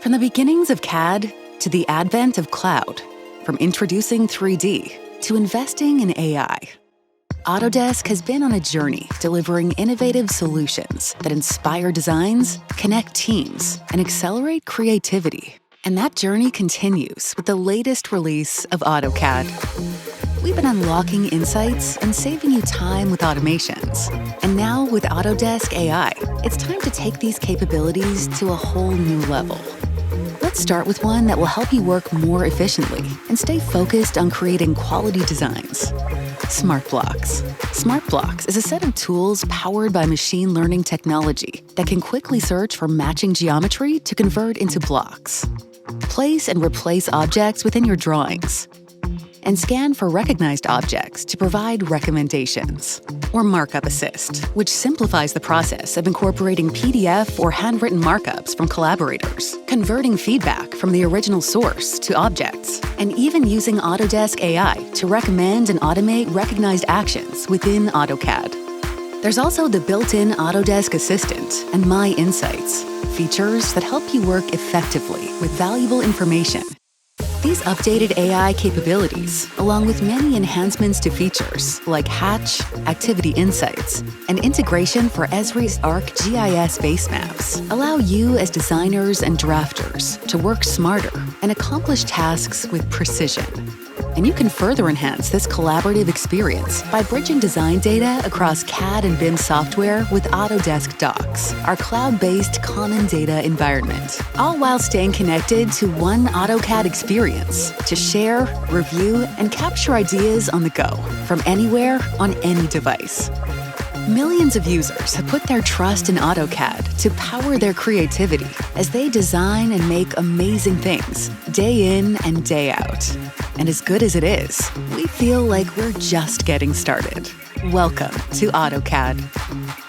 From the beginnings of CAD to the advent of cloud, from introducing 3D to investing in AI, Autodesk has been on a journey delivering innovative solutions that inspire designs, connect teams, and accelerate creativity. And that journey continues with the latest release of AutoCAD. We've been unlocking insights and saving you time with automations. And now with Autodesk AI, it's time to take these capabilities to a whole new level. Let's start with one that will help you work more efficiently and stay focused on creating quality designs. Smart Blocks. Smart Blocks is a set of tools powered by machine learning technology that can quickly search for matching geometry to convert into blocks. Place and replace objects within your drawings, and scan for recognized objects to provide recommendations. Or Markup Assist, which simplifies the process of incorporating PDF or handwritten markups from collaborators, converting feedback from the original source to objects, and even using Autodesk AI to recommend and automate recognized actions within AutoCAD. There's also the built-in Autodesk Assistant and My Insights, features that help you work effectively with valuable information. These updated AI capabilities, along with many enhancements to features like Hatch, Activity Insights, and integration for Esri's ArcGIS base maps, allow you as designers and drafters to work smarter and accomplish tasks with precision. And you can further enhance this collaborative experience by bridging design data across CAD and BIM software with Autodesk Docs, our cloud-based common data environment, all while staying connected to one AutoCAD experience to share, review, and capture ideas on the go, from anywhere on any device. Millions of users have put their trust in AutoCAD to power their creativity as they design and make amazing things day in and day out. And as good as it is, we feel like we're just getting started. Welcome to AutoCAD.